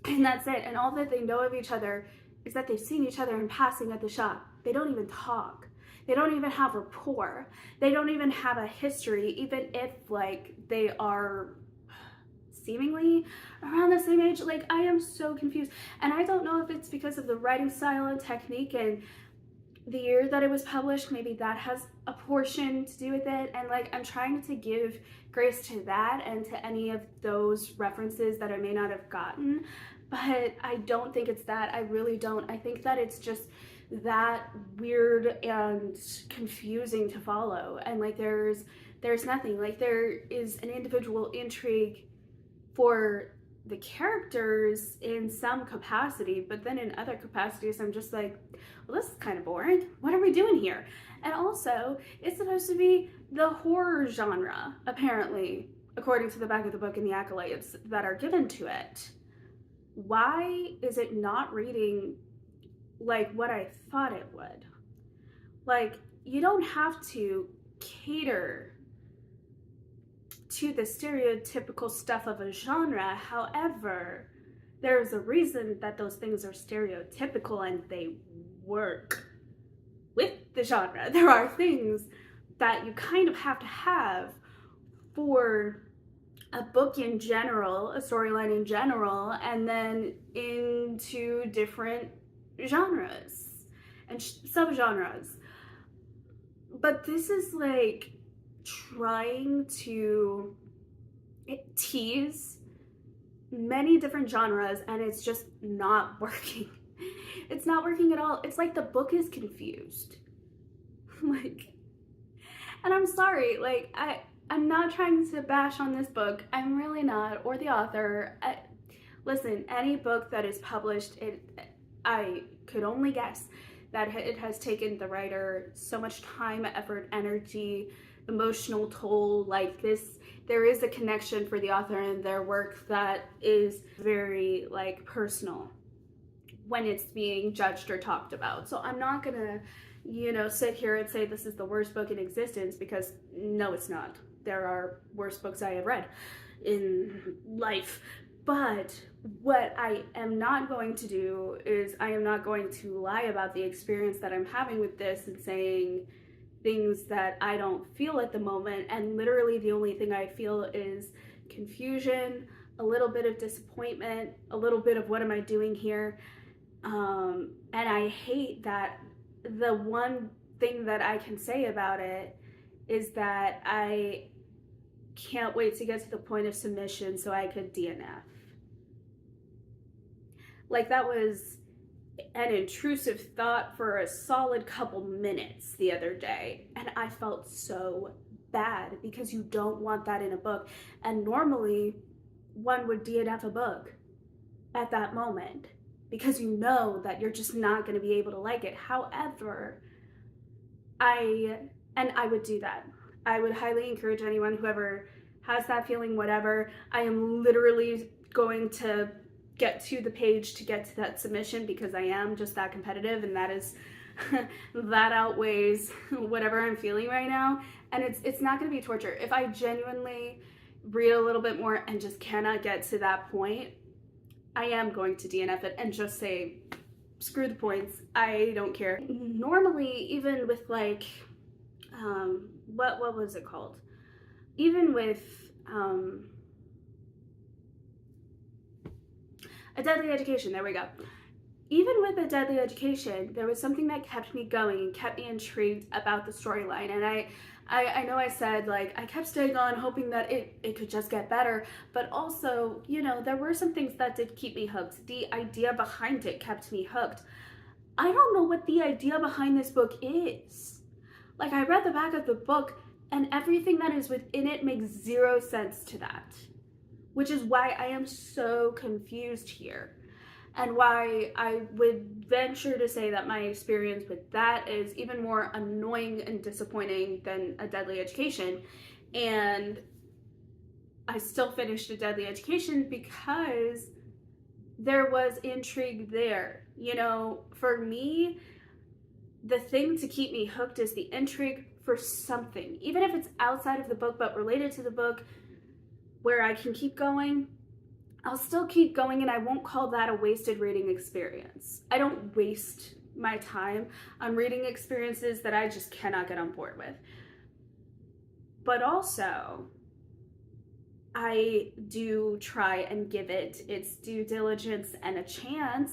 And that's it. And all that they know of each other is that they've seen each other in passing at the shop. They don't even talk. They don't even have rapport. They don't even have a history, even if like they are seemingly around the same age. Like, I am so confused. And I don't know if it's because of the writing style and technique and the year that it was published. Maybe that has a portion to do with it. And like, I'm trying to give grace to that and to any of those references that I may not have gotten, but I don't think it's that. I really don't. I think that it's just that weird and confusing to follow, and like there's nothing. Like, there is an individual intrigue for the characters in some capacity, but then in other capacities I'm just like, well, this is kind of boring. What are we doing here? And also, it's supposed to be the horror genre, apparently, according to the back of the book and the accolades that are given to it. Why is it not reading like what I thought it would? Like, you don't have to cater to the stereotypical stuff of a genre. However, there's a reason that those things are stereotypical and they work with the genre. There are things that you kind of have to have for a book in general, a storyline in general, and then into different genres and subgenres. But this is like trying to tease many different genres, and it's just not working. It's not working at all. It's like the book is confused. Like, and I'm sorry, like, I'm not trying to bash on this book. I'm really not, or the author. Listen, any book that is published, I could only guess that it has taken the writer so much time, effort, energy, emotional toll. Like, this, there is a connection for the author and their work that is very like personal when it's being judged or talked about. So I'm not gonna, sit here and say this is the worst book in existence, because no, it's not. There are worse books I have read in life. But what I am not going to do is I am not going to lie about the experience that I'm having with this and saying things that I don't feel at the moment. And literally the only thing I feel is confusion, a little bit of disappointment, a little bit of what am I doing here? And I hate that the one thing that I can say about it is that I can't wait to get to the point of submission so I could DNF. Like, that was an intrusive thought for a solid couple minutes the other day, and I felt so bad, because you don't want that in a book. And normally one would DNF a book at that moment, because you know that you're just not going to be able to like it. However, I would do that. I would highly encourage anyone, whoever has that feeling, whatever. I am literally going to get to the page to get to that submission, because I am just that competitive, and that is that outweighs whatever I'm feeling right now. And it's not going to be torture. If I genuinely read a little bit more and just cannot get to that point, I am going to DNF it and just say, screw the points, I don't care. Normally, even with like, what was it called? Even with A Deadly Education, there we go. Even with A Deadly Education, there was something that kept me going and kept me intrigued about the storyline. And I know I said, like, I kept staying on hoping that it could just get better, but also, you know, there were some things that did keep me hooked. The idea behind it kept me hooked. I don't know what the idea behind this book is. Like, I read the back of the book, and everything that is within it makes zero sense to that, which is why I am so confused here, and why I would venture to say that my experience with that is even more annoying and disappointing than A Deadly Education. And I still finished A Deadly Education because there was intrigue there. You know, for me, the thing to keep me hooked is the intrigue for something, even if it's outside of the book but related to the book, where I can keep going. I'll still keep going, and I won't call that a wasted reading experience. I don't waste my time on reading experiences that I just cannot get on board with. But also, I do try and give it its due diligence and a chance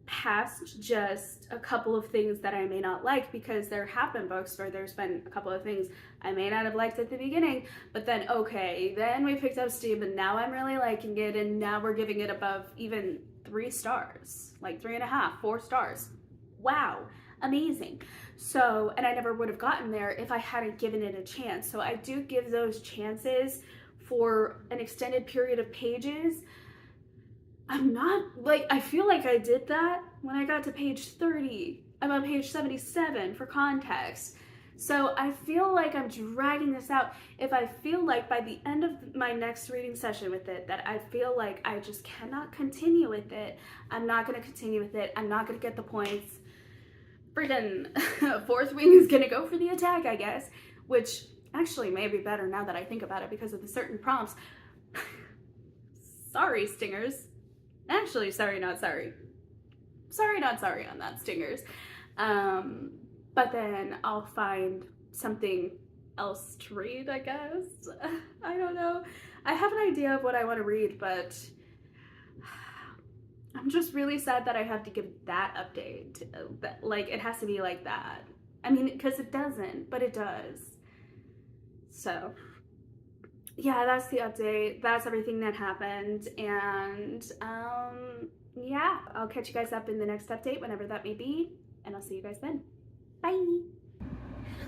past just a couple of things that I may not like, because there have been books where there's been a couple of things I may not have liked at the beginning, but then okay, then we picked up steam and now I'm really liking it, and now we're giving it above even 3 stars, like 3.5, 4 stars. Wow, amazing. So, and I never would have gotten there if I hadn't given it a chance. So I do give those chances for an extended period of pages. I'm not, like, I feel like I did that when I got to page 30. I'm on page 77 for context. So I feel like I'm dragging this out. If I feel like by the end of my next reading session with it that I feel like I just cannot continue with it, I'm not going to continue with it. I'm not going to get the points. Freaking Fourth Wing is going to go for the attack, I guess, which actually may be better now that I think about it because of the certain prompts. Sorry, Stingers. Actually, sorry, not sorry. Sorry, not sorry on that, Stingers. But then I'll find something else to read, I guess. I don't know. I have an idea of what I want to read, but I'm just really sad that I have to give that update. Like, it has to be like that. I mean, because it doesn't, but it does. So, yeah, that's the update. That's everything that happened. And, yeah, I'll catch you guys up in the next update, whenever that may be. And I'll see you guys then. Bye.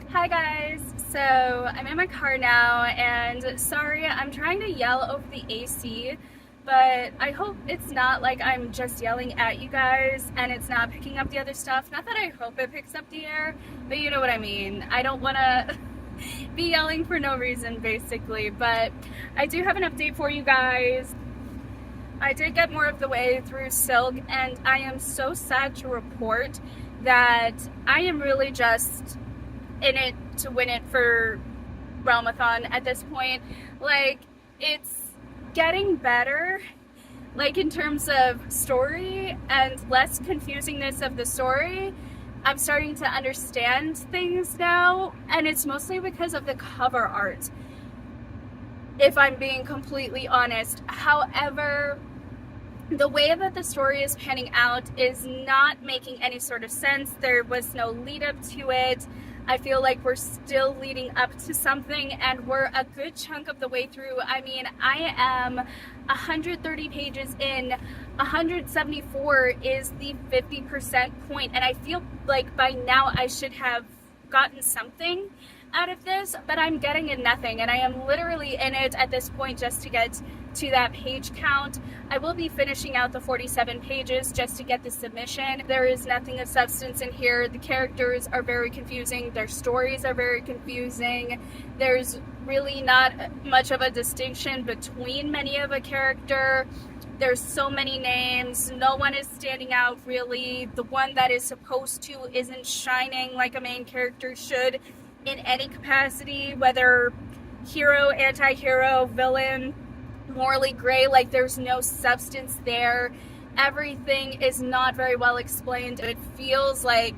Hi guys, so I'm in my car now, and sorry, I'm trying to yell over the AC, but I hope it's not like I'm just yelling at you guys and it's not picking up the other stuff. Not that I hope it picks up the air, but you know what I mean. I don't want to be yelling for no reason, basically, but I do have an update for you guys. I did get more of the way through Silk, and I am so sad to report that I am really just in it to win it for Realmathon at this point. Like, it's getting better, like in terms of story and less confusingness of the story. I'm starting to understand things now, and it's mostly because of the cover art, if I'm being completely honest. However, the way that the story is panning out is not making any sort of sense. There was no lead up to it. I feel like we're still leading up to something, and we're a good chunk of the way through. I mean, I am 130 pages in. 174 is the 50% point, and I feel like by now I should have gotten something out of this, but I'm getting nothing, and I am literally in it at this point just to get to that page count. I will be finishing out the 47 pages just to get the submission. There is nothing of substance in here. The characters are very confusing. Their stories are very confusing. There's really not much of a distinction between many of a character. There's so many names. No one is standing out really. The one that is supposed to isn't shining like a main character should in any capacity, whether hero, anti-hero, villain, morally gray. Like, there's no substance there. Everything is not very well explained. It feels like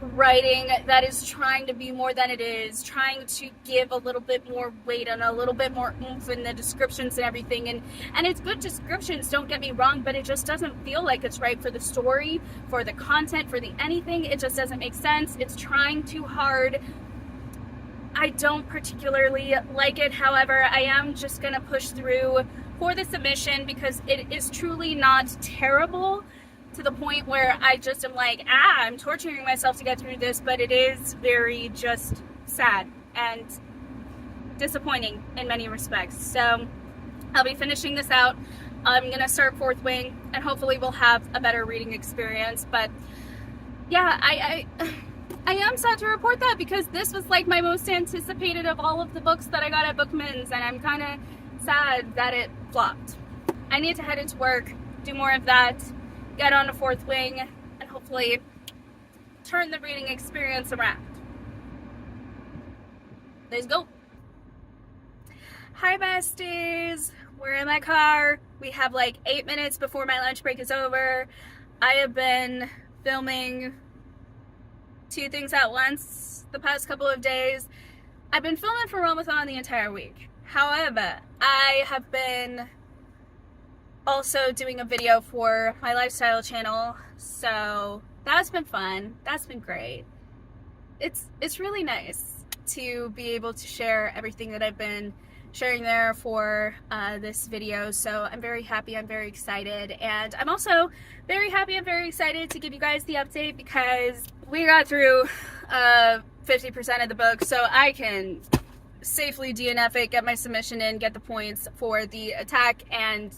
writing that is trying to be more than it is, trying to give a little bit more weight and a little bit more oomph in the descriptions and everything, and it's good descriptions, don't get me wrong, but it just doesn't feel like it's right for the story, for the content, for the anything. It just doesn't make sense. It's trying too hard. I don't particularly like it. However, I am just gonna push through for the submission because it is truly not terrible to the point where I just am like, I'm torturing myself to get through this, but it is very just sad and disappointing in many respects. So I'll be finishing this out. I'm gonna start Fourth Wing and hopefully we'll have a better reading experience. But yeah, I am sad to report that because this was like my most anticipated of all of the books that I got at Bookman's, and I'm kind of sad that it flopped. I need to head into work, do more of that, get on to Fourth Wing, and hopefully turn the reading experience around. Let's go. Hi besties, we're in my car. We have like 8 minutes before my lunch break is over. I have been filming 2 things at once the past couple of days. I've been filming for Realmathon the entire week. However, I have been also doing a video for my lifestyle channel, so that's been fun. That's been great. It's really nice to be able to share everything that I've been sharing there for this video. So I'm very happy, I'm very excited, and I'm also very happy and very excited to give you guys the update because we got through 50% of the book, so I can safely DNF it, get my submission in, get the points for the attack, and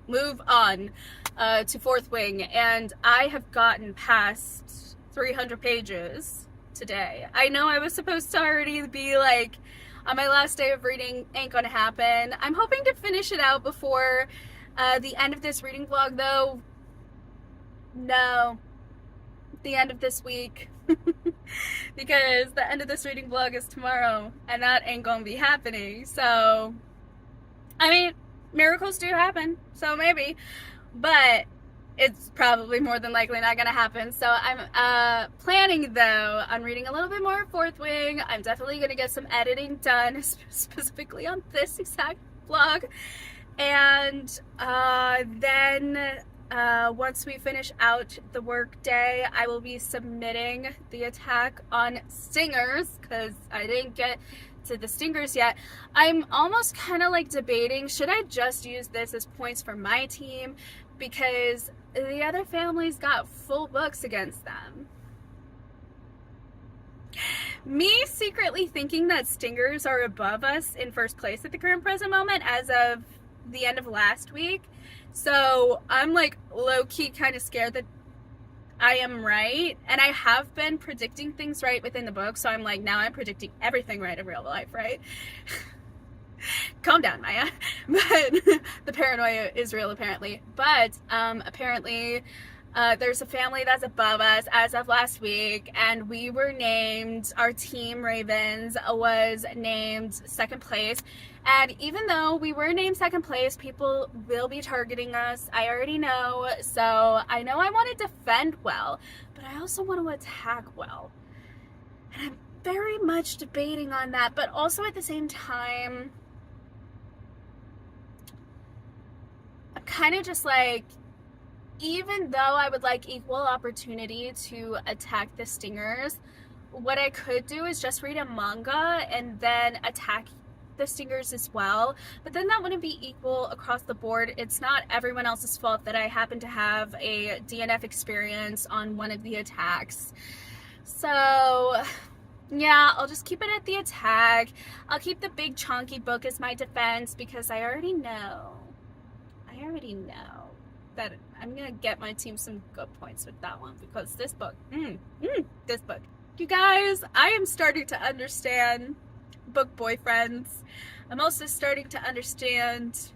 move on to Fourth Wing. And I have gotten past 300 pages today. I know I was supposed to already be like on my last day of reading. Ain't gonna happen. I'm hoping to finish it out before the end of this reading vlog though. No, the end of this week. Because the end of this reading vlog is tomorrow and that ain't gonna be happening. So I mean, miracles do happen, so maybe, but it's probably more than likely not gonna happen. So I'm planning though on reading a little bit more Fourth Wing. I'm definitely gonna get some editing done, specifically on this exact vlog, and then once we finish out the work day, I will be submitting the attack on stingers because I didn't get to the stingers yet. I'm almost kind of like debating, should I just use this as points for my team because the other families got full books against them. Me secretly thinking that stingers are above us in first place at the current present moment as of the end of last week. So I'm like low-key kind of scared that I am right, and I have been predicting things right within the book, so I'm like, now I'm predicting everything right in real life, right? Calm down, Maya. But the paranoia is real apparently. But apparently there's a family that's above us as of last week, and we were named, our team Ravens was named second place. And even though we were named second place, people will be targeting us. I already know. So I know I want to defend well, but I also want to attack well. And I'm very much debating on that, but also at the same time, I'm kind of just like, even though I would like equal opportunity to attack the stingers, what I could do is just read a manga and then attack the stingers as well, but then that wouldn't be equal across the board. It's not everyone else's fault that I happen to have a DNF experience on one of the attacks. So yeah, I'll just keep it at the attack. I'll keep the big chunky book as my defense because I already know that I'm gonna get my team some good points with that one because this book, this book. You guys, I am starting to understand book boyfriends. I'm also starting to understand,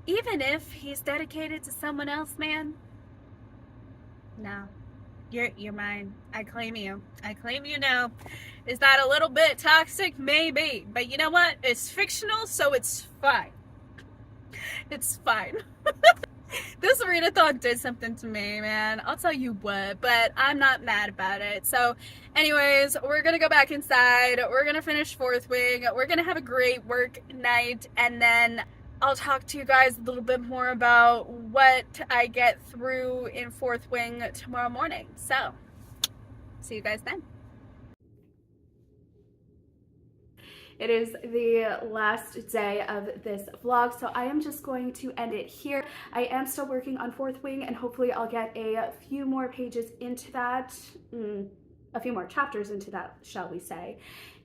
even if he's dedicated to someone else, man, no, you're mine. I claim you. I claim you now. Is that a little bit toxic? Maybe, but you know what? It's fictional, so it's fine. It's fine. This readathon did something to me, man. I'll tell you what, but I'm not mad about it. So anyways, we're gonna go back inside. We're gonna finish Fourth Wing. We're gonna have a great work night, and then I'll talk to you guys a little bit more about what I get through in Fourth Wing tomorrow morning. So see you guys then. it is the last day of this vlog, so I am just going to end it here. I am still working on Fourth Wing, and hopefully I'll get a few more pages into that, a few more chapters into that, shall we say,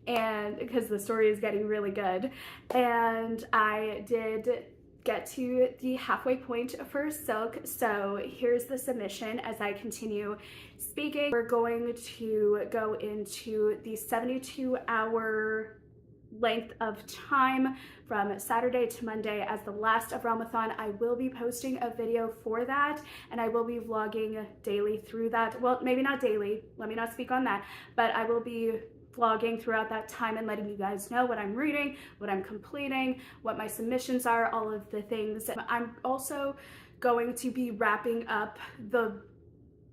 and because the story is getting really good. And I did get to the halfway point for Silk, so here's the submission as I continue speaking. We're going to go into the 72-hour length of time from Saturday to Monday as the last of Realmathon. I will be posting a video for that, and I will be vlogging daily through that. Well, maybe not daily, let me not speak on that, but I will be vlogging throughout that time and letting you guys know what I'm reading, what I'm completing, what my submissions are, all of the things. I'm also going to be wrapping up the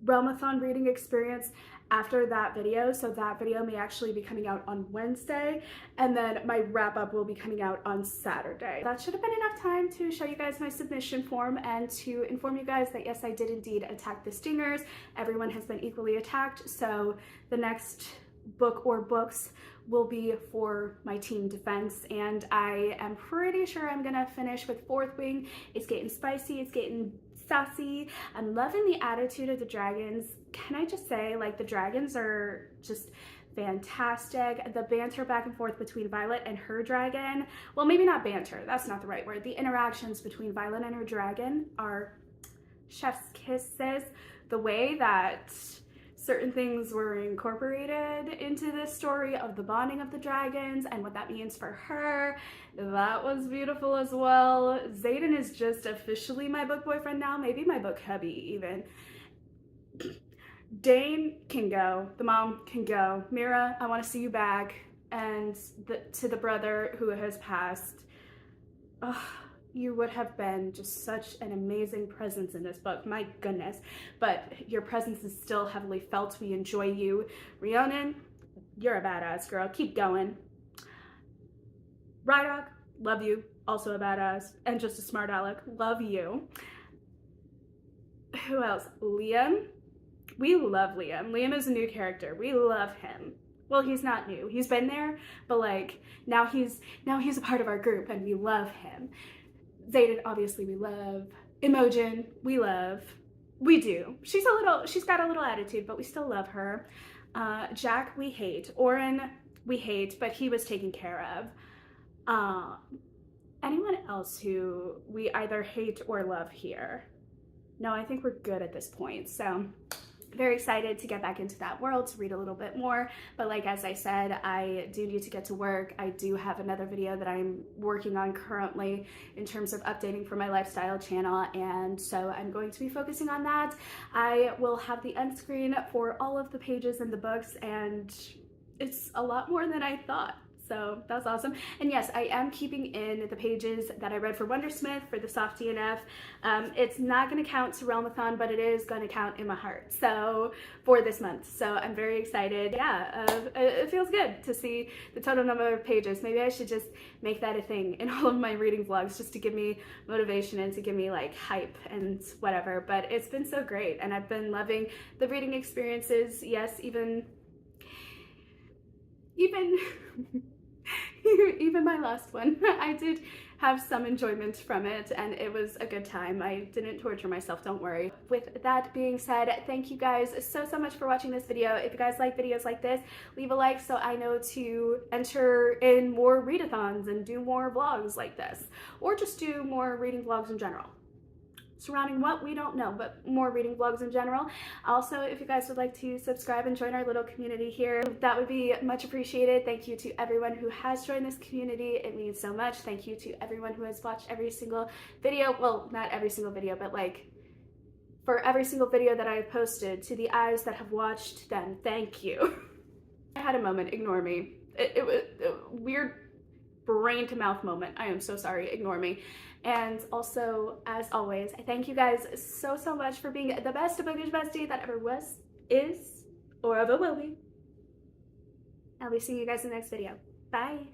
Realmathon reading experience after that video, so that video may actually be coming out on Wednesday, and then my wrap-up will be coming out on Saturday. That should have been enough time to show you guys my submission form and to inform you guys that yes, I did indeed attack the stingers. Everyone has been equally attacked, so the next book or books will be for my team defense, and I am pretty sure I'm gonna finish with Fourth Wing. It's getting spicy, it's getting sassy. I'm loving the attitude of the dragons. Can I just say, like, the dragons are just fantastic. The banter back and forth between Violet and her dragon, well, maybe not banter, that's not the right word. The interactions between Violet and her dragon are chef's kisses. The way that certain things were incorporated into this story of the bonding of the dragons and what that means for her, that was beautiful as well. Xaden is just officially my book boyfriend now, maybe my book hubby even. Dane can go, the mom can go. Mira, I want to see you back. And to the brother who has passed, you would have been just such an amazing presence in this book, my goodness. But your presence is still heavily felt. We enjoy you. Rhiannon, you're a badass girl. Keep going. Rydog, love you. Also a badass and just a smart aleck. Love you. Who else? Liam. We love Liam. Liam is a new character. We love him. Well, he's not new. He's been there, but like now he's a part of our group and we love him. Xaden, obviously we love. Imogen, we love. We do. She's got a little attitude, but we still love her. Jack, we hate. Oren, we hate, but he was taken care of. Anyone else who we either hate or love here? No, I think we're good at this point. So very excited to get back into that world, to read a little bit more. But like, as I said, I do need to get to work. I do have another video that I'm working on currently in terms of updating for my lifestyle channel, and so I'm going to be focusing on that. I will have the end screen for all of the pages in the books, and it's a lot more than I thought. So that's awesome. And yes, I am keeping in the pages that I read for Wondersmith for the soft DNF. It's not going to count to Realmathon, but it is going to count in my heart. So for this month. So I'm very excited. Yeah, it feels good to see the total number of pages. Maybe I should just make that a thing in all of my reading vlogs, just to give me motivation and to give me like hype and whatever. But it's been so great, and I've been loving the reading experiences. Yes, even even my last one, I did have some enjoyment from it, and it was a good time. I didn't torture myself, don't worry. With that being said, thank you guys so much for watching this video. If you guys like videos like this, leave a like so I know to enter in more readathons and do more vlogs like this, or just do more reading vlogs in general. Surrounding what, we don't know, but more reading vlogs in general. Also, if you guys would like to subscribe and join our little community here, that would be much appreciated. Thank you to everyone who has joined this community. It means so much. Thank you to everyone who has watched every single video. Well, not every single video, but like for every single video that I've posted. To the eyes that have watched them, thank you. I had a moment, ignore me. It was a weird brain to mouth moment. I am so sorry, ignore me. And also, as always, I thank you guys so much for being the best bookish bestie that ever was, is, or ever will be. I'll be seeing you guys in the next video. Bye.